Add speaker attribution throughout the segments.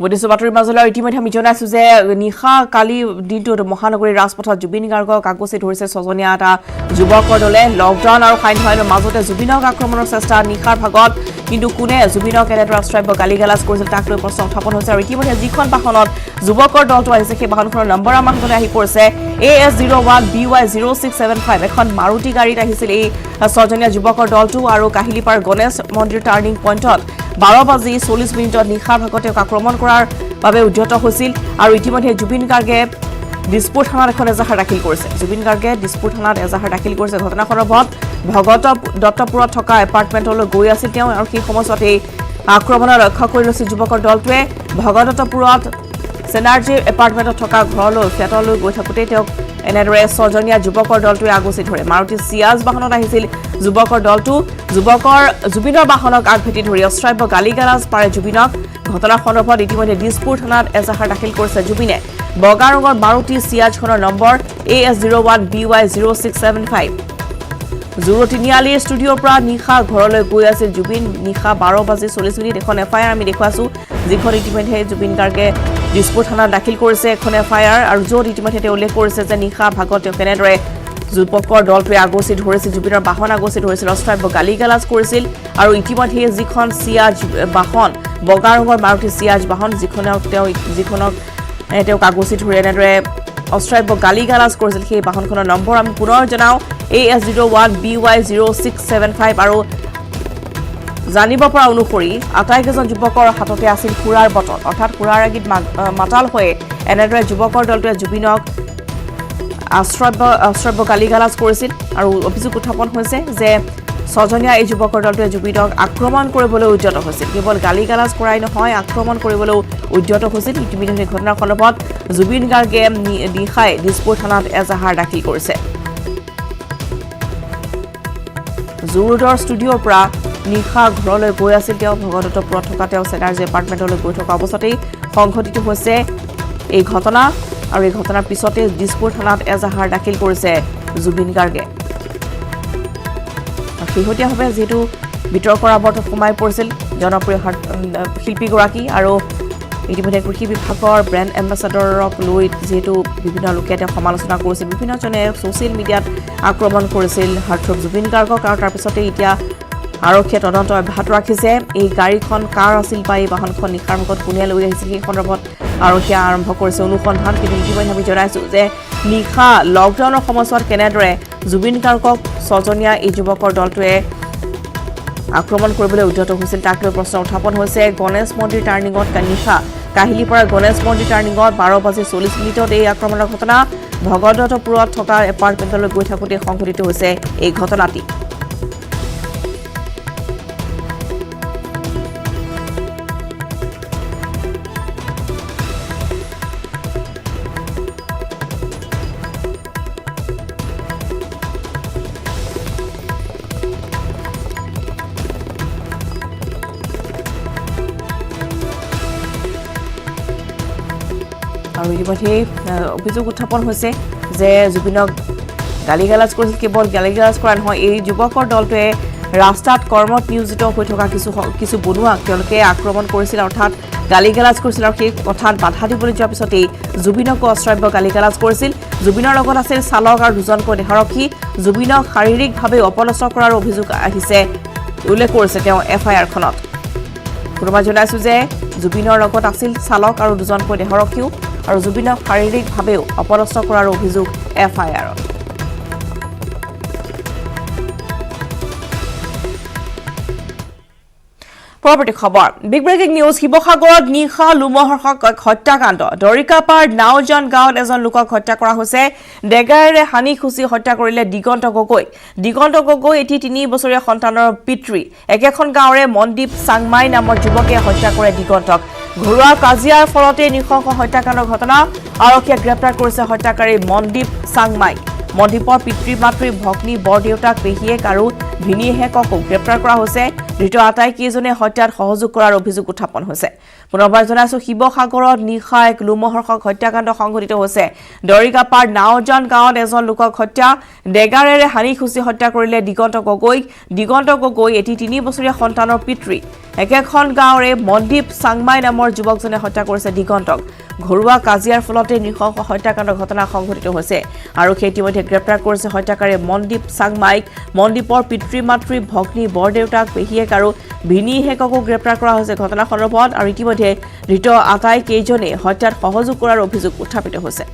Speaker 1: বৈদেশিক বাতৰিৰ মাজলৈ ইতিমধ্যে আমি জনাইছো যে নিশা কালি দিনটোত মহানগৰীৰ ৰাজপথত জুবিন গাৰ্গক আগচি ধৰিছে ছজনীয়া এটা যুৱকৰ দলে লকডাউন আৰু সান্ধ্য মাজতে জুবিনক আক্ৰমণৰ চেষ্টা নিশাৰ ভাগত কিন্তু কোনে জুবিনক এনেদৰে অস্ত্ৰাব্য গালিগালাজ কৰিছিল তাক লৈ প্ৰশ্ন উত্থাপন হৈছে আৰু ইতিমধ্যে যিখন বাহনত যুৱকৰ দলটো আহিছে সেই বাহনখনৰ নম্বৰ আমাৰ হাতলৈ আহি পৰিছে AS01BY0675 এখন মাৰুতি গাড়ীত আহিছিল এই ছজনীয়া যুৱকৰ দলটো আৰু কাহিলিপাৰ গণেশ মন্দিৰ টাৰ্ণিং পইণ্টত 12:40 নিশাৰ ভাগতে আক্ৰমণ কৰাৰ বাবে উদ্যত হৈছিল আৰু ইতিমধ্যে জুবিন গাৰ্গে দিছপুৰ থানাত এখন এজাহাৰ দাখিল কৰিছে জুবিন গাৰ্গে দিছপুৰ থানাত এজাহাৰ দাখিল কৰিছে ঘটনা সন্দৰ্ভত ভগত দত্তপুৰত থকা এপাৰ্টমেণ্টলৈ গৈ আছিল তেওঁ আৰু সেই সময়তে আক্ৰমণৰ লক্ষ্য কৰি লৈছিল যুৱকৰ দলটোৱে ভগত দত্তপুৰত সেনাৰ্জি এপাৰ্টমেণ্টত থকা ঘৰলৈ ফ্লেটলৈ গৈ থাকোঁতে তেওঁক এনেদৰে ছজনীয়া যুৱকৰ দলটোৱে আগচি ধৰে মাৰুতি চিয়াজ বাহনত আহিছিল যুৱকৰ দলটো জুবিনৰ বাহনক আগভেটি ধৰি অস্ত্ৰাব্য গালিগালাজ পাৰে জুবিনক ঘটনা সন্দৰ্ভত ইতিমধ্যে দিছপুৰ থানাত এজাহাৰ দাখিল কৰিছে জুবিনে বগা ৰঙৰ মাৰুতি চিয়াজখনৰ নম্বৰ AS01BY0675 জুৰু তিনিআলিৰ ষ্টুডিঅ'ৰ পৰা নিশা ঘৰলৈ গৈ আছিল জুবিন নিশা 12:40 এখন FIR আমি দেখুৱাইছো যিখন ইতিমধ্যে জুবিন গাৰ্গে দিছপুৰ থানাত দাখিল কৰিছে এখন FIR আৰু য'ত ইতিমধ্যে তেওঁ উল্লেখ কৰিছে যে নিশা ভাগত তেওঁ কেনেদৰে যুৱকৰ দলটোৱে আগচি ধৰিছিল জুবিনৰ বাহন আগচি ধৰিছিল অস্ত্ৰাব্য গালিগালাজ কৰিছিল আৰু ইতিমধ্যে যিখন চিয়াজ বাহন বগা ৰঙৰ মাৰুতি চিয়াজ বাহন যিখনক তেওঁক আগচি ধৰি এনেদৰে অস্ত্ৰাব্য গালিগালাজ কৰিছিল সেই বাহনখনৰ নম্বৰ আমি পুনৰ জনাওঁ AS01BY0675 আৰু জানিব পৰা অনুসৰি আটাইকেইজন যুৱকৰ হাততে আছিল খুৰাৰ বটল অৰ্থাৎ খুৰাৰ আগিত মাতাল হৈ এনেদৰে যুৱকৰ দলটোৱে জুবিনক অস্ত্ৰাব্য গালিগালাজ কৰিছিল আৰু অভিযোগ উত্থাপন হৈছে যে ছজনীয়া এই যুৱকৰ দলটোৱে জুবিনক আক্ৰমণ কৰিবলৈ উদ্যত হৈছিল কেৱল গালিগালাজ কৰাই নহয় আক্ৰমণ কৰিবলৈ উদ্যত হৈছিল ইতিমধ্যে ঘটনাৰ সন্দৰ্ভত জুবিন গাৰ্গে নিশাই দিছপুৰ থানাত এজাহাৰ দাখিল কৰিছে জুৰুডৰ ষ্টুডিঅ'ৰ পৰা নিশা ঘৰলৈ গৈ আছিল তেওঁ ভগদত্তপুৰত থকা তেওঁ সেনাৰ্জি এপাৰ্টমেণ্টলৈ গৈ থকা অৱস্থাতেই সংঘটিত হৈছে এই ঘটনা আৰু এই ঘটনাৰ পিছতে দিছপুৰ থানাত এজাহাৰ দাখিল কৰিছে জুবিন গাৰ্গে শেহতীয়াভাৱে যিহেতু বিতৰ্কৰ আৱৰ্তত সোমাই পৰিছিল জনপ্ৰিয় শিল্পীগৰাকী আৰু ইতিমধ্যে কৃষি বিভাগৰ ব্ৰেণ্ড এম্বেচাডৰক লৈ যিহেতু বিভিন্ন লোকে তেওঁ সমালোচনা কৰিছিল বিভিন্নজনে ছ'চিয়েল মিডিয়াত আক্ৰমণ কৰিছিল হাৰ্টথ্ৰব জুবিন গাৰ্গক আৰু তাৰপিছতে এতিয়া আৰক্ষীয়ে তদন্ত অব্যাহত ৰাখিছে এই গাড়ীখন কাৰ আছিল বা এই বাহনখন নিশাৰ ভাগত কোনে লৈ আহিছিল সেই সন্দৰ্ভত আৰক্ষীয়ে আৰম্ভ কৰিছে অনুসন্ধান কিন্তু ইতিমধ্যে আমি জনাইছোঁ যে নিশা লকডাউনৰ সময়ছোৱাত কেনেদৰে জুবিন গাৰ্গক ছজনীয়া এই যুৱকৰ দলটোৱে আক্ৰমণ কৰিবলৈ উদ্যত হৈছিল তাক লৈ প্ৰশ্ন উত্থাপন হৈছে গণেশ মন্দিৰ টাৰ্ণিঙত নিশা কাহিলিপাৰা গণেশ মন্দিৰ টাৰ্ণিঙত 12:40 এই আক্ৰমণৰ ঘটনা ভগদত্তপুৰত থকা এপাৰ্টমেণ্টলৈ গৈ থাকোঁতে সংঘটিত হৈছে এই ঘটনাটি আৰু ইতিমধ্যে অভিযোগ উত্থাপন হৈছে যে জুবিনক গালিগালাজ কৰিছিল কেৱল গালিগালাজ কৰা নহয় এই যুৱকৰ দলটোৱে ৰাস্তাত কৰ্মত নিয়োজিত হৈ থকা কিছু বনুৱাক তেওঁলোকে আক্ৰমণ কৰিছিল অৰ্থাৎ গালিগালাজ কৰিছিল আৰু সেই কথাত বাধা দিবলৈ যোৱাৰ পিছতেই জুবিনকো অস্ত্ৰাব্য গালিগালাজ কৰিছিল জুবিনৰ লগত আছিল চালক আৰু দুজনকৈ দেহৰক্ষী জুবিনক শাৰীৰিকভাৱে অপদস্থ কৰাৰ অভিযোগ আহিছে উল্লেখ কৰিছে তেওঁ FIRখনত কোনোবা জনাইছো যে জুবিনৰ লগত আছিল চালক আৰু দুজনকৈ দেহৰক্ষীও আৰু জুবিনক শাৰীৰিকভাৱেও অপদস্থ কৰাৰ অভিযোগ FIRত পৰৱৰ্তী খবৰ বিগ ব্ৰেকিং নিউজ শিৱসাগৰত নিশা লোমহৰ্ষক হত্যাকাণ্ড দৰিকাপাৰ নাওজান গাঁৱত এজন লোকক হত্যা কৰা হৈছে ডেগাৰেৰে হানি খুচি হত্যা কৰিলে দিগন্ত গগৈ এটি 3 বছৰীয়া সন্তানৰ পিতৃ একেখন গাঁৱৰে মনদীপ চাংমাই নামৰ যুৱকে হত্যা কৰে দিগন্তক ঘৰুৱা কাজিয়াৰ ফলতে নিশংস হত্যাকাণ্ডৰ ঘটনা আৰক্ষীয়ে গ্ৰেপ্তাৰ কৰিছে হত্যাকাৰী মনদীপ চাংমাই মনদীপৰ পিতৃ মাতৃ ভগ্নী বৰদেউতাক পেহীয়েক আৰু ভিনি হেককো গ্ৰেপ্তাৰ কৰা হৈছে ধৃত আটাইকেইজনে হত্যাত সহযোগ কৰাৰ অভিযোগ উত্থাপন হৈছে পুনৰবাৰ জনাইছো শিৱসাগৰত নিশা এক লোমহৰ্ষক হত্যাকাণ্ড সংঘটিত হৈছে দৰিগাপাৰ নাওজান গাঁৱত এজন লোকক হত্যা ডেগাৰেৰে হানি খুচি হত্যা কৰিলে দিগন্ত গগৈ এটি 3 বছৰীয়া সন্তানৰ পিতৃ একেখন গাঁৱৰে মনদীপ চাংমাই নামৰ যুৱকজনে হত্যা কৰিছে দিগন্তক ঘৰুৱা কাজিয়াৰ ফলতে নৃশংস হত্যাকাণ্ড ঘটনা সংঘটিত হৈছে আৰু ইতিমধ্যে গ্ৰেপ্তাৰ কৰিছে হত্যাকাৰী মনদীপ চাংমাইক মনদীপৰ পিতৃ-মাতৃ ভগ্নী বৰদেউতাক পেহিয়েক আৰু ভিনি হেককো গ্ৰেপ্তাৰ কৰা হৈছে ঘটনা সন্দৰ্ভত আৰু ইতিমধ্যে ধৃত আটাইকেইজনে হত্যাত সহযোগ কৰাৰ অভিযোগ উত্থাপিত হৈছে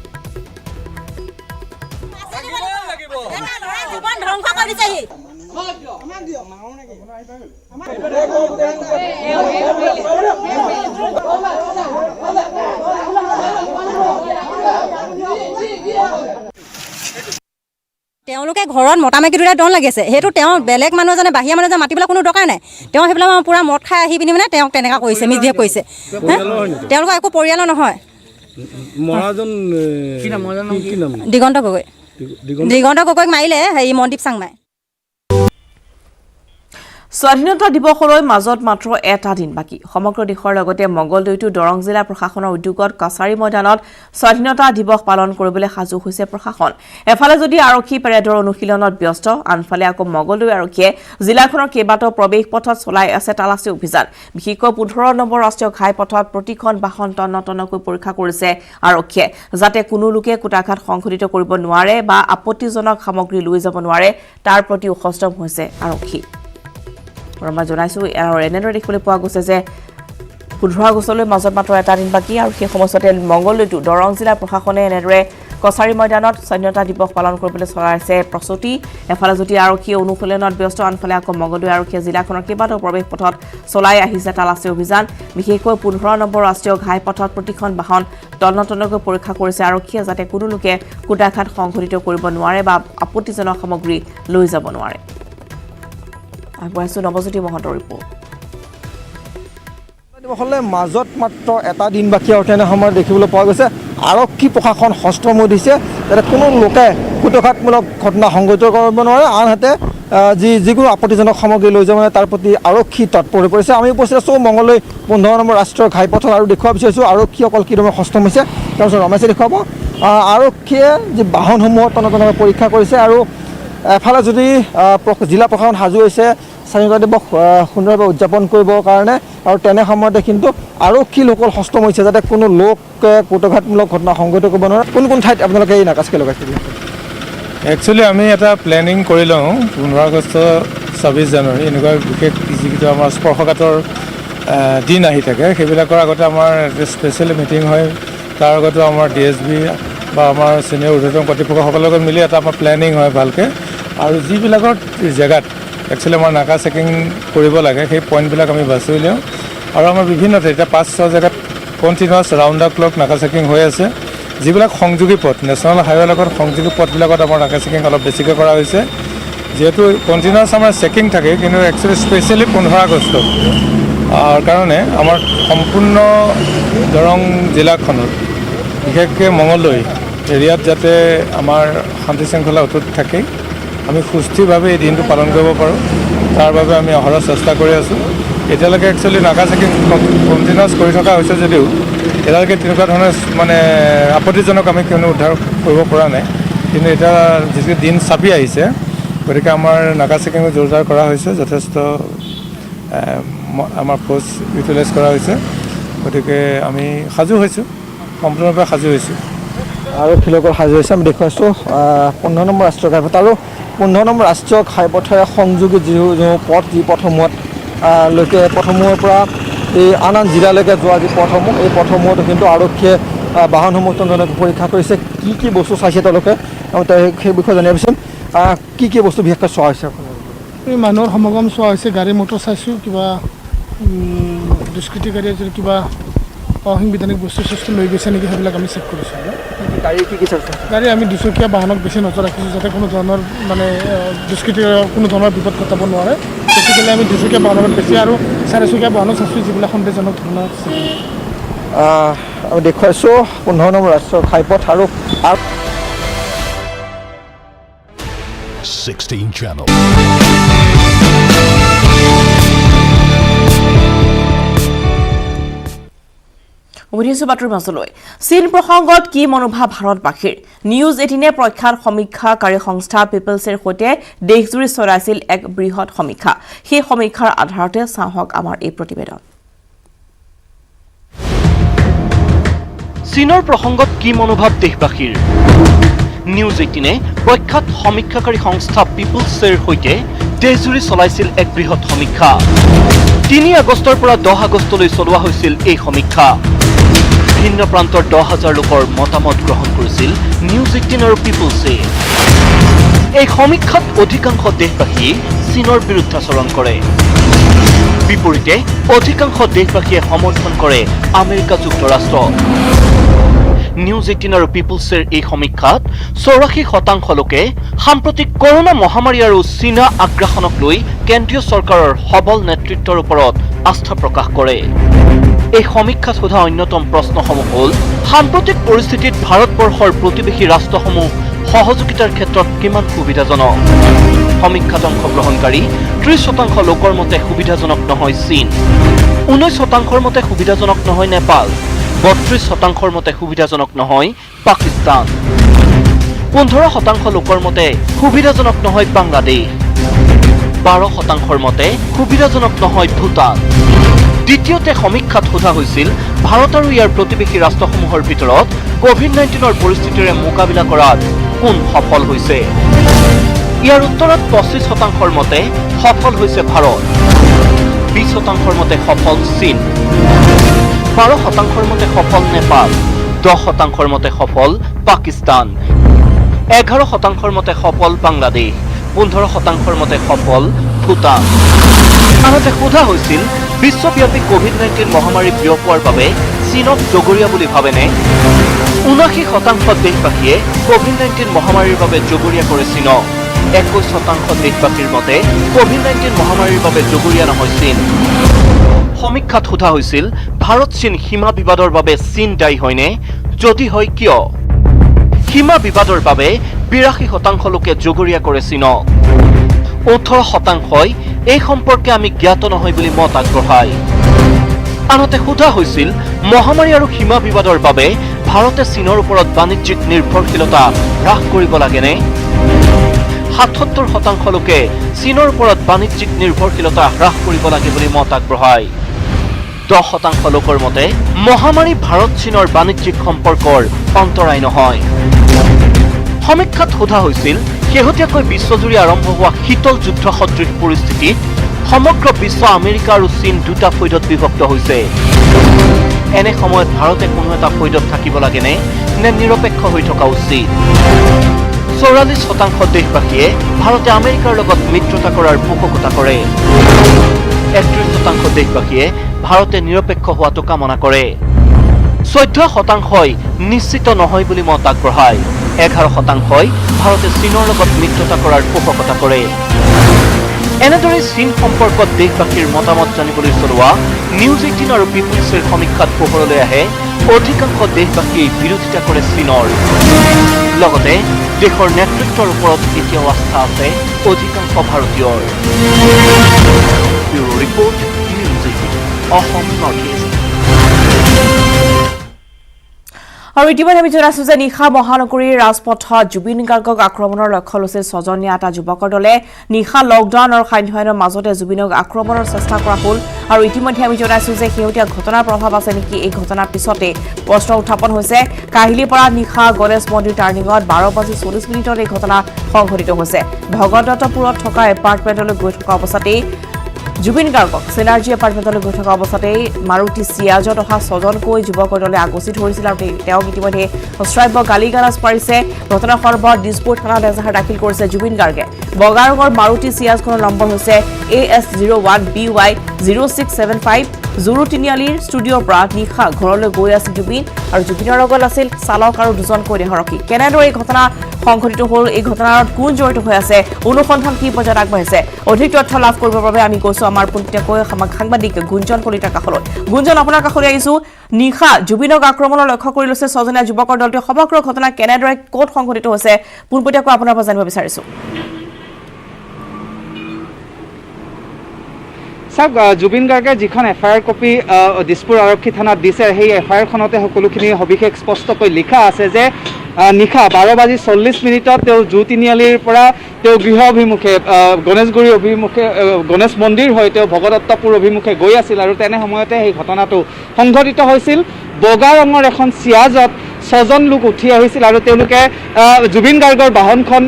Speaker 2: তেওঁলোকে ঘৰত মতামাইকী দুটা দন লাগিছে হেতু তেওঁ বেলেগ মানুহ জানে বাহিয়া মানুহ জানে মাতিবলৈ কোনো দৰকাৰ নাই তেওঁ হেবলা পুৰা মদ খাই আহি পিনি মানে তেওঁ তেনেকা কৰিছে মিজে কৰিছে তেওঁলোকৰ একো পৰিয়ালৰ নহয়
Speaker 3: মৰাজন কি নাম
Speaker 2: দিগন্ত গগৈক মাৰিলে হেৰি মনদীপ চাংমাই
Speaker 1: স্বাধীনতা দিৱসলৈ মাজত মাত্ৰ এটা দিন বাকি সমগ্ৰ দেশৰ লগতে মঙ্গলদৈতো দৰং জিলা প্ৰশাসনৰ উদ্যোগত কাছাৰী ময়দানত স্বাধীনতা দিৱস পালন কৰিবলৈ সাজু হৈছে প্ৰশাসন এফালে যদি আৰক্ষী পেৰেডৰ অনুশীলনত ব্যস্ত আনফালে আকৌ মঙ্গলদৈ আৰক্ষীয়ে জিলাখনৰ কেইবাটাও প্ৰৱেশ পথত চলাই আছে তালাচী অভিযান বিশেষকৈ 15 নম্বৰ ৰাষ্ট্ৰীয় ঘাইপথত প্ৰতিখন বাহন তন্নতন্নকৈ পৰীক্ষা কৰিছে আৰক্ষীয়ে যাতে কোনো লোকে কুটাঘাত সংঘটিত কৰিব নোৱাৰে বা আপত্তিজনক সামগ্ৰী লৈ যাব নোৱাৰে তাৰ প্ৰতি সষ্টম হৈছে আৰক্ষী ৰমা জনাইছো আৰু এনেদৰে দেখিবলৈ পোৱা গৈছে যে 15 আগষ্টলৈ মাজত মাত্ৰ এটা দিন বাকি আৰু সেই সময়তে মঙ্গলদৈতো দৰং জিলা প্ৰশাসনে এনেদৰে কছাৰী ময়দানত স্বাধীনতা দিৱস পালন কৰিবলৈ চলাইছে প্ৰস্তুতি এফালে যদি আৰক্ষী অনুশীলনত ব্যস্ত আনফালে আকৌ মঙ্গলদৈ আৰক্ষীয়ে জিলাখনৰ কেইবাটাও প্ৰৱেশ পথত চলাই আহিছে তালাচী অভিযান বিশেষকৈ 15 নম্বৰ ৰাষ্ট্ৰীয় ঘাইপথত প্ৰতিখন বাহন তন্নতন্নকৈ পৰীক্ষা কৰিছে আৰক্ষীয়ে যাতে কোনো লোকে কুটাঘাত সংঘটিত কৰিব নোৱাৰে বা আপত্তিজনক সামগ্ৰী লৈ যাব নোৱাৰে আগবাইছো নৱজ্যোতি মহন্তৰ ৰিপৰ্ট
Speaker 4: দিৱসলৈ মাজত মাত্ৰ এটা দিন বাকী আৰু তেনে সময়ত দেখিবলৈ পোৱা গৈছে আৰক্ষী প্ৰশাসন হস্ত হৈ দিছে যাতে কোনো লোকে কুটঘাতমূলক ঘটনা সংঘটিত কৰিব নোৱাৰে আনহাতে যিকোনো আপত্তিজনক সামগ্ৰী লৈ যাব তাৰ প্ৰতি আৰক্ষী তৎপৰ হৈ পৰিছে আমি উপস্থিত আছোঁ মঙ্গলদৈ 15 নম্বৰ ৰাষ্ট্ৰীয় ঘাইপথত আৰু দেখুৱাব বিচাৰিছোঁ আৰক্ষীসকল কিদৰে সষ্টম হৈছে তাৰপিছত ৰমেশে দেখুৱাব আৰক্ষীয়ে যি বাহনসমূহ তন্নতন্নকৈ পৰীক্ষা কৰিছে আৰু এফালে যদি জিলা প্ৰশাসন সাজু হৈছে স্বাধীনতা দিৱস সুন্দৰভাৱে উদযাপন কৰিবৰ কাৰণে আৰু তেনে সময়তে কিন্তু আৰক্ষী লোকল সষ্টম হৈছে যাতে কোনো লোকে কুটঘাতমূলক ঘটনা সংঘটিত কৰিব নোৱাৰে কোন ঠাইত আপোনালোকে এই নাকাচকে লগাইছে
Speaker 3: একচুৱেলি আমি এটা প্লেনিং কৰি লওঁ 15 আগষ্ট 26 জানুৱাৰী এনেকুৱা বিশেষ যিকেইটা আমাৰ স্পৰ্শকাতৰ দিন আহি থাকে সেইবিলাকৰ আগতে আমাৰ স্পেচিয়েল মিটিং হয় তাৰ আগতে আমাৰ ডিএছবি বা আমাৰ চিনিয়ৰ ঊৰ্ধ্বতন কৰ্তৃপক্ষসকলৰ লগত মিলি এটা আমাৰ প্লেনিং হয় ভালকৈ আৰু যিবিলাকৰ জেগাত একচুৱেলি আমাৰ নাকা চেকিং কৰিব লাগে সেই পইণ্টবিলাক আমি বাছি উলিয়াওঁ আৰু আমাৰ বিভিন্ন এতিয়া 5-6 জেগাত কণ্টিনিউৱাছ ৰাউণ্ড দ্য ক্লক নাকা চেকিং হৈ আছে যিবিলাক সংযোগী পথ নেশ্যনেল হাইৱেৰ লগত সংযোগী পথবিলাকত আমাৰ নাকা চেকিং অলপ বেছিকৈ কৰা হৈছে যিহেতু কণ্টিনিউৱাছ আমাৰ চেকিং থাকে কিন্তু একচুৱেলি স্পেচিয়েলি 15 আগষ্ট কাৰণে আমাৰ সম্পূৰ্ণ দৰং জিলাখনত বিশেষকৈ মঙ্গলদৈ এৰিয়াত যাতে আমাৰ শান্তি শৃংখলা অটুট থাকে আমি সুস্থিৰভাৱে এই দিনটো পালন কৰিব পাৰোঁ তাৰ বাবে আমি অহৰহ চেষ্টা কৰি আছোঁ এতিয়ালৈকে একচুৱেলি নাকা চেকিং কণ্টিনিউৱাছ কৰি থকা হৈছে যদিও এতিয়ালৈকে তেনেকুৱা ধৰণৰ মানে আপত্তিজনক আমি কোনো উদ্ধাৰ কৰিব পৰা নাই কিন্তু এতিয়া যিটো দিন চাপি আহিছে গতিকে আমাৰ নাকা চেকিঙো জোৰদাৰ কৰা হৈছে যথেষ্ট আমাৰ ফ'ৰ্চ ইউটিলাইজ কৰা হৈছে গতিকে আমি সাজু হৈছোঁ সম্পূৰ্ণৰূপে সাজু হৈছোঁ
Speaker 4: আৰক্ষী লোকৰ সাজু হৈছে আমি দেখুৱাইছোঁ 15 নম্বৰ ৰাষ্ট্ৰীয় ঘাইপথ আৰু 15 নম্বৰ ৰাষ্ট্ৰীয় ঘাইপথেৰে সংযোগী যি পথ যি পথসমূহত লৈকে পথসমূহৰ পৰা এই আন জিলালৈকে যোৱা যি পথসমূহ এই পথসমূহতো কিন্তু আৰক্ষীয়ে বাহনসমূহ তন্নতন্নকৈ পৰীক্ষা কৰিছে কি বস্তু চাইছে তেওঁলোকে সেই বিষয়ে জানিব বিচাৰিম কি বস্তু বিশেষকৈ চোৱা হৈছে
Speaker 5: এই মানুহৰ সমাগম চোৱা হৈছে গাড়ী মটৰ চাইছোঁ কিবা দুষ্কৃতি গাড়ীয়ে যদি কিবা অসাংবিধানিক বস্তু লৈ গৈছে নেকি সেইবিলাক আমি চেক কৰিছোঁ
Speaker 4: গাড়ী কি চাইছে
Speaker 5: গাড়ী আমি দুচকীয়া বাহনক বেছি নজৰ ৰাখিছোঁ যাতে কোনো ধৰণৰ মানে দুষ্কৃতি কোনো ধৰণৰ বিপদ ঘটাব নোৱাৰে গতিকে আমি দুচকীয়া বাহনত বেছি আৰু চাৰিচকীয়া বাহনত চাইছোঁ যিবিলাক সন্দেহজনক ধৰণৰ আছে
Speaker 4: আমি দেখুৱাইছোঁ 15 নম্বৰ ৰাষ্ট্ৰীয় ঘাইপথ আৰু
Speaker 6: 16 channel
Speaker 1: উঠিছো বাতৰিৰ মাজলৈ চীন প্ৰসংগত কি মনোভাৱ ভাৰতবাসীৰ নিউজ 18 প্ৰখ্যাত সমীক্ষাকাৰী সংস্থা পিপলছৰ সৈতে দেশজুৰি চলাইছিল এক বৃহৎ সমীক্ষা সেই সমীক্ষাৰ আধাৰতে চাহক আমাৰ এই প্ৰতিবেদন
Speaker 6: চীনৰ প্ৰসংগত কি মনোভাৱ দেশবাসীৰ নিউজ 18 প্ৰখ্যাত সমীক্ষাকাৰী সংস্থা পিপলছৰ সৈতে দেশজুৰি চলাইছিল এক বৃহৎ সমীক্ষা 3 আগষ্টৰ পৰা 10 আগষ্টলৈ চলোৱা হৈছিল এই সমীক্ষা ভিন্ন প্ৰান্তৰ 10,000 লোকৰ মতামত গ্ৰহণ কৰিছিল নিউজ 18 আৰু পিপলছে এই সমীক্ষাত অধিকাংশ দেশবাসী চীনৰ বিৰুদ্ধাচৰণ কৰে বিপৰীতে অধিকাংশ দেশবাসীয়ে সমৰ্থন কৰে আমেৰিকা যুক্তৰাষ্ট্ৰ নিউজ 18 আৰু পিপলছৰ এই সমীক্ষাত 84% লোকে সাম্প্ৰতিক কৰোনা মহামাৰী আৰু চীনা আগ্ৰাসনক লৈ কেন্দ্ৰীয় চৰকাৰৰ সবল নেতৃত্বৰ ওপৰত আস্থা প্ৰকাশ কৰে এই সমীক্ষাত সোধা অন্যতম প্ৰশ্নসমূহ হ'ল সাম্প্ৰতিক পৰিস্থিতিত ভাৰতবৰ্ষৰ প্ৰতিবেশী ৰাষ্ট্ৰসমূহ সহযোগিতাৰ ক্ষেত্ৰত কিমান সুবিধাজনক সমীক্ষাত অংশগ্ৰহণকাৰী 30% লোকৰ মতে সুবিধাজনক নহয় চীন 19% মতে সুবিধাজনক নহয় নেপাল 32% মতে সুবিধাজনক নহয় পাকিস্তান 15% লোকৰ মতে সুবিধাজনক নহয় বাংলাদেশ 12% মতে সুবিধাজনক নহয় ভূটান দ্বিতীয়তে সমীক্ষাত সোধা হৈছিল ভাৰত আৰু ইয়াৰ প্ৰতিবেশী ৰাষ্ট্ৰসমূহৰ ভিতৰত কোভিড-19ৰ পৰিস্থিতিৰে মোকাবিলা কৰাত কোন সফল হৈছে ইয়াৰ উত্তৰত 25% মতে সফল হৈছে ভাৰত 20% মতে সফল চীন 12% মতে সফল নেপাল 10% মতে সফল পাকিস্তান 11% মতে সফল বাংলাদেশ 15% মতে সফল ভূটান আনহাতে সোধা হৈছিল বিশ্বব্যাপী কোভিড-19 মহামাৰী বিয়পোৱাৰ বাবে চীনক জগৰীয়া বুলি ভাবেনে 79% দেশবাসীয়ে কোভিড-19 মহামাৰীৰ বাবে জগৰীয়া কৰে চীনক 21% দেশবাসীৰ মতে কোভিড-19 মহামাৰীৰ বাবে জগৰীয়া নহয় চীন সমীক্ষাত সোধা হৈছিল ভাৰত চীন সীমা বিবাদৰ বাবে চীন দায়ী হয়নে যদি হয় কিয় সীমা বিবাদৰ বাবে 82% লোকে জগৰীয়া কৰে চীনক 18% এই সম্পৰ্কে আমি জ্ঞাত নহয় বুলি মত আগবঢ়ায় আনহাতে সোধা হৈছিল মহামাৰী আৰু সীমা বিবাদৰ বাবে ভাৰতে চীনৰ ওপৰত বাণিজ্যিক নিৰ্ভৰশীলতা হ্ৰাস কৰিব লাগেনে 77% লোকে চীনৰ ওপৰত বাণিজ্যিক নিৰ্ভৰশীলতা হ্ৰাস কৰিব লাগে বুলি মত আগবঢ়ায় 10% লোকৰ মতে মহামাৰী ভাৰত চীনৰ বাণিজ্যিক সম্পৰ্কৰ অন্তৰায় নহয় সমীক্ষাত সোধা হৈছিল শেহতীয়াকৈ বিশ্বজুৰি আৰম্ভ হোৱা শীতল যুদ্ধ সদৃশ পৰিস্থিতিত সমগ্ৰ বিশ্ব আমেৰিকা আৰু চীন দুটা ফৈদত বিভক্ত হৈছে এনে সময়ত ভাৰতে কোনো এটা ফৈদত থাকিব লাগেনে নে নিৰপেক্ষ হৈ থকা উচিত 44% দেশবাসীয়ে ভাৰতে আমেৰিকাৰ লগত মিত্ৰতা কৰাৰ পোষকতা কৰে 31% দেশবাসীয়ে ভাৰতে নিৰপেক্ষ হোৱাটো কামনা কৰে 14% নিশ্চিত নহয় বুলি মত আগবঢ়ায় 11% ভাৰতে চীনৰ লগত মিত্ৰতা কৰাৰ পোষকতা কৰে এনেদৰে চীন সম্পৰ্কত দেশবাসীৰ মতামত জানিবলৈ চলোৱা নিউজ 18 আৰু পিপলছৰ সমীক্ষাত পোহৰলৈ আহে অধিকাংশ দেশবাসীয়ে বিৰোধিতা কৰে চীনৰ লগতে দেশৰ নেতৃত্বৰ ওপৰত এতিয়াও আস্থা আছে অধিকাংশ ভাৰতীয়ৰ bureau report news 18 Assam north east
Speaker 1: আৰু ইতিমধ্যে আমি জনাইছো যে নিশা মহানগৰীৰ ৰাজপথত জুবিন গাৰ্গক আক্ৰমণৰ লক্ষ্য লৈছিল ছজনীয়া এটা যুৱকৰ দলে নিশা লকডাউন আৰু সান্ধ্য মাজতে জুবিনক আক্ৰমণৰ চেষ্টা কৰা হ'ল আৰু ইতিমধ্যে আমি জনাইছো যে শেহতীয়া ঘটনাৰ প্ৰভাৱ আছে নেকি এই ঘটনাৰ পিছতে প্ৰশ্ন উত্থাপন হৈছে কাহিলীপাৰা নিশা গণেশ মন্দিৰ টাৰ্ণিঙত 12:40 এই ঘটনা সংঘটিত হৈছে ভগদত্তপুৰত থকা এপাৰ্টমেণ্টলৈ গৈ থকা অৱস্থাতেই জুবিন গাৰ্গক চিনাৰ্জি এপাৰ্টমেণ্টলৈ গৈ থকা অৱস্থাতেই মাৰুতি চিয়াজত অহা ছজনকৈ যুৱকৰ দলে আগচি ধৰিছিল আৰু তেওঁক ইতিমধ্যে অশ্ৰাব্য গালি গালাজ পাৰিছে ঘটনাৰ সন্দৰ্ভত দিছপুৰ থানাত এজাহাৰ দাখিল কৰিছে জুবিন গাৰ্গে বগা ৰঙৰ মাৰুতি চিয়াজখনৰ নম্বৰ হৈছে AS01BY 0675 জুৰু তিনিআলিৰ ষ্টুডিঅ'ৰ পৰা নিশা ঘৰলৈ গৈ আছিল জুবিন আৰু জুবিনৰ লগত আছিল চালক আৰু দুজনকৈ দেহৰক্ষী কেনেদৰে এই ঘটনা সংঘটিত হ'ল এই ঘটনাত কোন জড়িত হৈ আছে অনুসন্ধান কি পৰ্যায়ত আগবাঢ়িছে অধিক তথ্য লাভ কৰিবৰ বাবে আমি কৈছো আমাৰ পোনপটীয়াকৈ সাংবাদিক গুঞ্জন কলিতাৰ কাষলৈ গুঞ্জন আপোনাৰ কাষলৈ আহিছো নিশা জুবিনক আক্ৰমণৰ লক্ষ্য কৰি লৈছে ছজনীয়া যুৱকৰ দলটোৱে সমগ্ৰ ঘটনা কেনেদৰে ক'ত সংঘটিত হৈছে পোনপটীয়াকৈ আপোনাৰ পৰা জানিব বিচাৰিছো
Speaker 7: চাওক, জুবিন গাৰ্গে যিখন FIR কপি দিছপুৰ আৰক্ষী থানাত দিছে, সেই FIRখনতে সকলোখিনি সবিশেষ স্পষ্টকৈ লিখা আছে যে নিশা 12:40 তেওঁ জু তিনিআলিৰ পৰা তেওঁ গৃহ অভিমুখে গণেশগুৰি অভিমুখে গণেশ মন্দিৰ হৈ তেওঁ ভগদত্তপুৰ অভিমুখে গৈ আছিল আৰু তেনে সময়তে সেই ঘটনাটো সংঘটিত হৈছিল। বগা ৰঙৰ এখন চিয়াজত 6জন লোক উঠি আহিছিল আৰু তেওঁলোকে জুবিন গাৰ্গৰ বাহনখন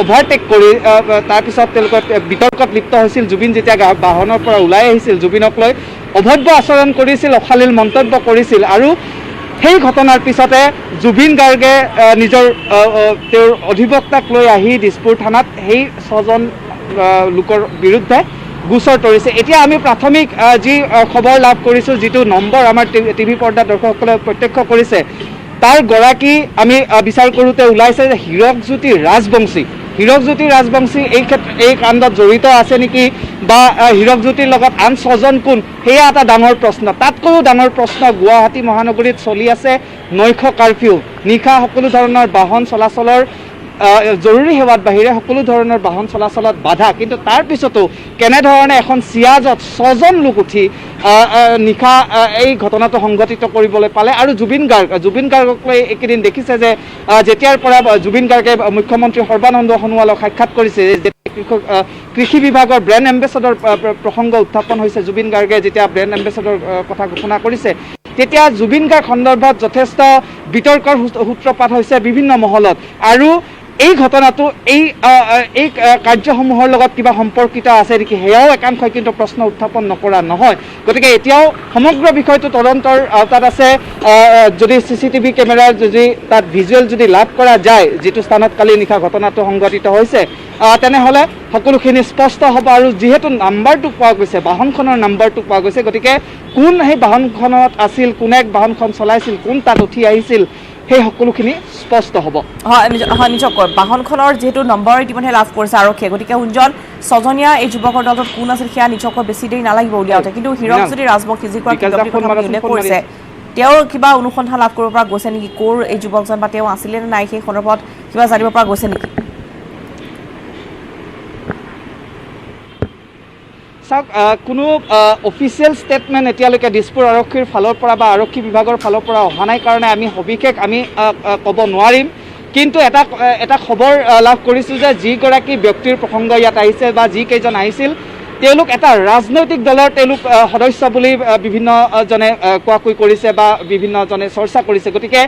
Speaker 7: অভাৰটেক কৰি তাৰপিছত তেওঁলোকে বিতৰ্কত লিপ্ত হৈছিল। জুবিন যেতিয়া বাহনৰ পৰা ওলাই আহিছিল, জুবিনক লৈ অভব্য আচৰণ কৰিছিল, অশালীল মন্তব্য কৰিছিল আৰু সেই ঘটনাৰ পিছতে জুবিন গাৰ্গে নিজৰ তেওঁৰ অধিবক্তাক লৈ আহি দিছপুৰ থানাত সেই 6জন লোকৰ বিৰুদ্ধে গোচৰ তৰিছে। এতিয়া আমি প্ৰাথমিক যি খবৰ লাভ কৰিছোঁ, যিটো নম্বৰ আমাৰ টিভি পৰ্দাৰ দৰ্শকসকলে প্ৰত্যক্ষ কৰিছে, তাৰ গৰাকী আমি বিচাৰ কৰোঁতে ওলাইছে যে হীৰকজ্যোতি ৰাজবংশী। হীৰকজ্যোতি ৰাজবংশী এই কাণ্ডত জড়িত আছে নেকি বা হীৰকজ্যোতিৰ লগত আন 6জন কোন, সেয়া এটা ডাঙৰ প্ৰশ্ন। তাতকৈও ডাঙৰ প্ৰশ্ন, গুৱাহাটী মহানগৰীত চলি আছে নৈশ কাৰফিউ। নিশা সকলো ধৰণৰ বাহন চলাচলৰ জৰুৰী সেৱাত বাহিৰে সকলো ধৰণৰ বাহন চলাচলত বাধা, কিন্তু তাৰ পিছতো কেনেধৰণে এখন চিয়াজত 6জন লোক উঠি নিশা এই ঘটনাটো সংঘটিত কৰিবলৈ পালে। আৰু জুবিন গাৰ্গক লৈ এইকেইদিন দেখিছে যে যেতিয়াৰ পৰা জুবিন গাৰ্গে মুখ্যমন্ত্ৰী সৰ্বানন্দ সোণোৱালক সাক্ষাৎ কৰিছে, কৃষি বিভাগৰ ব্ৰেণ্ড এম্বেচাডৰ প্ৰসংগ উত্থাপন হৈছে, জুবিন গাৰ্গে যেতিয়া ব্ৰেণ্ড এম্বেচাডৰ কথা ঘোষণা কৰিছে, তেতিয়া জুবিন গাৰ্গ সন্দৰ্ভত যথেষ্ট বিতৰ্কৰ সূত্ৰপাত হৈছে বিভিন্ন মহলত। আৰু এই ঘটনাটো এই কাৰ্যসমূহৰ লগত কিবা সম্পৰ্কিত আছে নেকি, সেয়াও একাংশই কিন্তু প্ৰশ্ন উত্থাপন নকৰা নহয়। গতিকে এতিয়াও সমগ্ৰ বিষয়টো তদন্তৰ আওতাত আছে। যদি CCTV কেমেৰাৰ যদি তাত ভিজুৱেল যদি লাভ কৰা যায়, যিটো স্থানত কালি নিশা ঘটনাটো সংঘটিত হৈছে, তেনেহ'লে সকলোখিনি স্পষ্ট হ'ব। আৰু যিহেতু নাম্বাৰটো পোৱা গৈছে, বাহনখনৰ নাম্বাৰটো পোৱা গৈছে, গতিকে কোন সেই বাহনখনত আছিল, কোনে বাহনখন চলাইছিল, কোন তাত উঠি আহিছিল, সেই সকলোখিনি স্পষ্ট হ'ব।
Speaker 1: হয় নিশ্চয়কৈ বাহনখনৰ যিহেতু নম্বৰ ইতিমধ্যে লাভ কৰিছে আৰক্ষীয়ে, গতিকে কোনজন 6জনীয়া এই যুৱকৰ দলটোত কোন আছিল সেয়া নিশ্চয়কৈ বেছি দেৰি নালাগিব উলিয়াওঁতে। কিন্তু হীৰকজ্যোতি ৰাজবংশী যিগৰাকী উল্লেখ কৰিছে, তেওঁৰ কিবা অনুসন্ধান লাভ কৰিব পৰা গৈছে নেকি, ক'ৰ এই যুৱকজন বা তেওঁ আছিলে নে নাই, সেই সন্দৰ্ভত কিবা জানিব পৰা গৈছে নেকি?
Speaker 7: চাওক, কোনো অফিচিয়েল ষ্টেটমেণ্ট এতিয়ালৈকে দিছপুৰ আৰক্ষীৰ ফালৰ পৰা বা আৰক্ষী বিভাগৰ ফালৰ পৰা অহা নাই কাৰণে আমি সবিশেষ ক'ব নোৱাৰিম। কিন্তু এটা খবৰ লাভ কৰিছোঁ যে যিগৰাকী ব্যক্তিৰ প্ৰসংগ ইয়াত আহিছে বা যিকেইজন আহিছিল, তেওঁলোক এটা ৰাজনৈতিক দলৰ তেওঁলোক সদস্য বুলি বিভিন্নজনে কোৱাকৈ কৰিছে বা বিভিন্নজনে চৰ্চা কৰিছে। গতিকে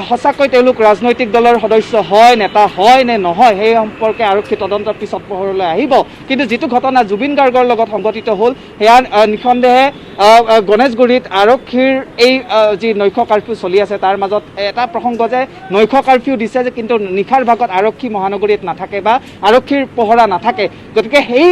Speaker 7: সঁচাকৈ তেওঁলোক ৰাজনৈতিক দলৰ সদস্য হয়, নেতা হয় নে নহয়, সেই সম্পৰ্কে আৰক্ষী তদন্তৰ পিছত পোহৰলৈ আহিব। কিন্তু যিটো ঘটনা জুবিন গাৰ্গৰ লগত সংঘটিত হ'ল, সেয়া নিঃসন্দেহে গণেশগুৰিত আৰক্ষীৰ এই যি নৈশ কাৰফিউ চলি আছে, তাৰ মাজত এটা প্ৰসংগ যে নৈশ কাৰফিউ দিছে যে, কিন্তু নিশাৰ ভাগত আৰক্ষী মহানগৰীত নাথাকে বা আৰক্ষীৰ পহৰা নাথাকে। গতিকে সেই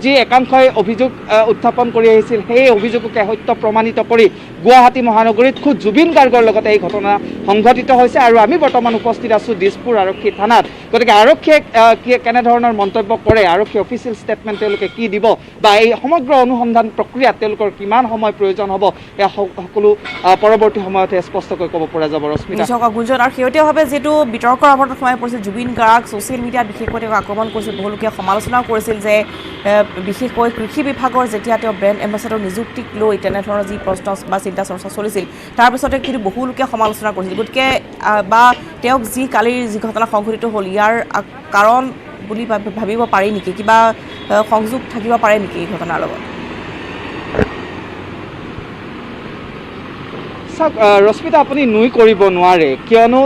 Speaker 7: যি একাংশই অভিযোগ উত্থাপন কৰি আহিছিল, সেই অভিযোগকে সত্য প্ৰমাণিত কৰি গুৱাহাটী মহানগৰীত খুব জুবিন গাৰ্গৰ লগতে এই ঘটনা সংঘটিত হৈছে। আৰু আমি বৰ্তমান উপস্থিত আছোঁ দিছপুৰ আৰক্ষী থানাত। গতিকে আৰক্ষীয়ে কেনেধৰণৰ মন্তব্য কৰে, আৰক্ষী অফিচিয়েল ষ্টেটমেণ্ট তেওঁলোকে কি দিব বা এই সমগ্ৰ অনুসন্ধান প্ৰক্ৰিয়াত তেওঁলোকৰ কিমান সময় প্ৰয়োজন হ'ব, এয়া সকলো পৰৱৰ্তী সময়তহে স্পষ্টকৈ ক'ব পৰা যাব। ৰশ্মিতা
Speaker 1: গুঞ্জন, আৰু শেহতীয়াভাৱে যিহেতু বিতৰ্কৰ আৱৰ্তত সোমাই পৰিছিল জুবিন গাৰ্গ, ছ'চিয়েল মিডিয়াত বিশেষকৈ তেওঁক আক্ৰমণ কৰিছিল, বহুলোকে সমালোচনাও কৰিছিল যে বিশেষকৈ কৃষি বিভাগৰ যেতিয়া তেওঁ ব্ৰেণ্ড এম্বেচাডৰ নিযুক্তিক লৈ তেনেধৰণৰ যি প্ৰশ্ন বা চিন্তা চৰ্চা চলিছিল, তাৰপিছতে কিন্তু বহুলোকে সমালোচনা কৰিছিল। গতিকে বা তেওঁক কালিৰ যি ঘটনা সংঘটিত হ'ল, ইয়াৰ কাৰণ বুলি ভাবিব পাৰি নেকি, কিবা সংযোগ থাকিব পাৰে নেকি এই ঘটনাৰ লগত?
Speaker 7: চাওক ৰশ্মিতা, আপুনি নুই কৰিব নোৱাৰে, কিয়নো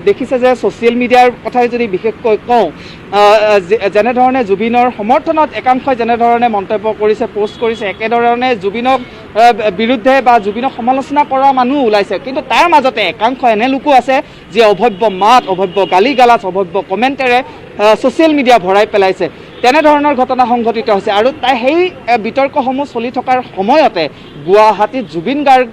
Speaker 7: দেখিছে যে ছ'চিয়েল মিডিয়াৰ কথাই যদি বিশেষকৈ কওঁ, যেনেধৰণে জুবিনৰ সমৰ্থনত একাংশই যেনেধৰণে মন্তব্য কৰিছে, পোষ্ট কৰিছে, একেধৰণে জুবিনক বিৰুদ্ধে বা জুবিনক সমালোচনা কৰা মানুহ ওলাইছে। কিন্তু তাৰ মাজতে একাংশ এনে লোকো আছে যি অভব্য মাত, অভব্য গালি গালাজ, অভব্য কমেণ্টেৰে ছ'চিয়েল মিডিয়া ভৰাই পেলাইছে। তেনেধৰণৰ ঘটনা সংঘটিত হৈছে আৰু সেই বিতৰ্কসমূহ চলি থকাৰ সময়তে গুৱাহাটীত জুবিন গাৰ্গ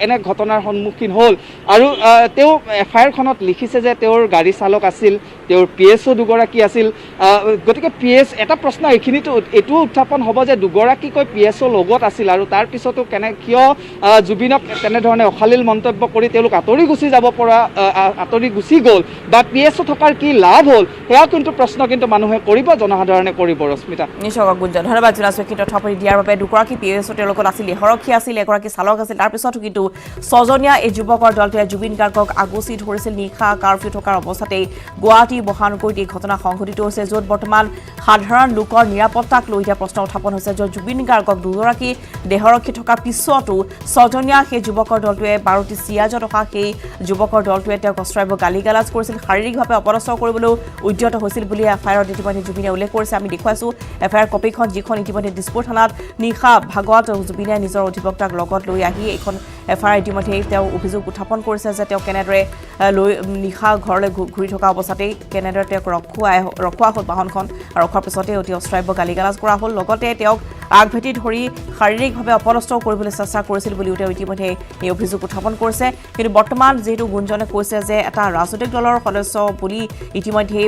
Speaker 7: এনে ঘটনাৰ সন্মুখীন হ'ল। আৰু তেওঁ FIRখনত লিখিছে যে তেওঁৰ গাড়ী চালক আছিল, তেওঁৰ PSO দুগৰাকী আছিল। গতিকে এটা প্ৰশ্ন এইখিনিতো এইটোও উত্থাপন হ'ব যে দুগৰাকীকৈ PSO লগত আছিল আৰু তাৰপিছতো কিয় জুবিনক তেনেধৰণে অশালীল মন্তব্য কৰি তেওঁলোক আঁতৰি গুচি গ'ল বা PSO থকাৰ কি লাভ হ'ল, সেয়া কিন্তু প্ৰশ্ন কিন্তু মানুহে কৰিব, জনসাধাৰণে ধৰণে কৰিব ৰশ্মিতা
Speaker 1: নিশ্চয় গুঞ্জন ধন্যবাদ জনাইছোঁ কিন্তু তথাপি দিয়াৰ বাবে দুগৰাকী PSO তেওঁলোকত আছিল এগৰাকী আছিল এগৰাকী চালক আছিল তাৰপিছতো কিন্তু ছজনীয়া এই যুৱকৰ দলটোৱে জুবিন গাৰ্গক আগুচি ধৰিছিল নিশা কাৰফিউ থকাৰ অৱস্থাতেই গুৱাহাটী মহানগৰীত এই ঘটনা সংঘটিত হৈছে য'ত বৰ্তমান সাধাৰণ লোকৰ নিৰাপত্তাক লৈ এতিয়া প্ৰশ্ন উত্থাপন হৈছে য'ত জুবিন গাৰ্গক দুগৰাকী দেহৰক্ষী থকাৰ পিছতো ছজনীয়া সেই যুৱকৰ দলটোৱে 12টি চিয়াজত অহা সেই যুৱকৰ দলটোৱে তেওঁক অস্ত্ৰাইব গালি গালাজ কৰিছিল শাৰীৰিকভাৱে অপদস্থ কৰিবলৈ উদ্যত হৈছিল বুলি এফআইআৰত ইতিমধ্যে জুবিনে উল্লেখ কৰিছে আমি দেখুৱাইছোঁ এফআইআৰ কপিখন যিখন ইতিমধ্যে দিছপুৰ থানাত নিশা ভাগত জুবিনে নিজৰ অধিবক্তাক লগত লৈ আহি এইখন এফআইআৰ ইতিমধ্যে তেওঁ অভিযোগ উত্থাপন কৰিছে যে তেওঁ কেনেদৰে লৈ নিশা ঘৰলৈ ঘূৰি থকা অৱস্থাতেই কেনেদৰে তেওঁক ৰখোৱা হ'ল বাহনখন আৰু ৰখাৰ পিছতে অতি অস্ত্ৰাইব গালি গালাজ কৰা হ'ল লগতে তেওঁক আগভেটি ধৰি শাৰীৰিকভাৱে অপদস্থ কৰিবলৈ চেষ্টা কৰিছিল বুলিও তেওঁ ইতিমধ্যে এই অভিযোগ উত্থাপন কৰিছে কিন্তু বৰ্তমান যিহেতু গুঞ্জনে কৈছে যে এটা ৰাজনৈতিক দলৰ সদস্য বুলি ইতিমধ্যে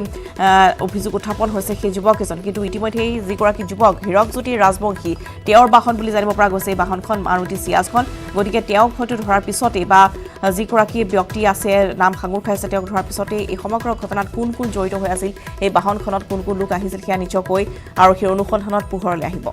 Speaker 1: অভিযোগ উত্থাপন হৈছে সেই যুৱককেইজন কিন্তু ইতিমধ্যে যিগৰাকী যুৱক হীৰকজ্যোতি ৰাজবংশী তেওঁৰ বাহন বুলি জানিব পৰা গৈছে এই বাহনখন মাৰুতি চিয়াজখন গতিকে তেওঁক হয়তো ধৰাৰ পিছতেই বা যিগৰাকী ব্যক্তি আছে নাম সাঙুৰ খাইছে তেওঁক ধৰাৰ পিছতেই এই সমগ্ৰ ঘটনাত কোন কোন জড়িত হৈ আছিল এই বাহনখনত কোন কোন লোক আহিছিল সেয়া নিশ্চয়কৈ আৰু সেই অনুসন্ধানত পোহৰলৈ আহিব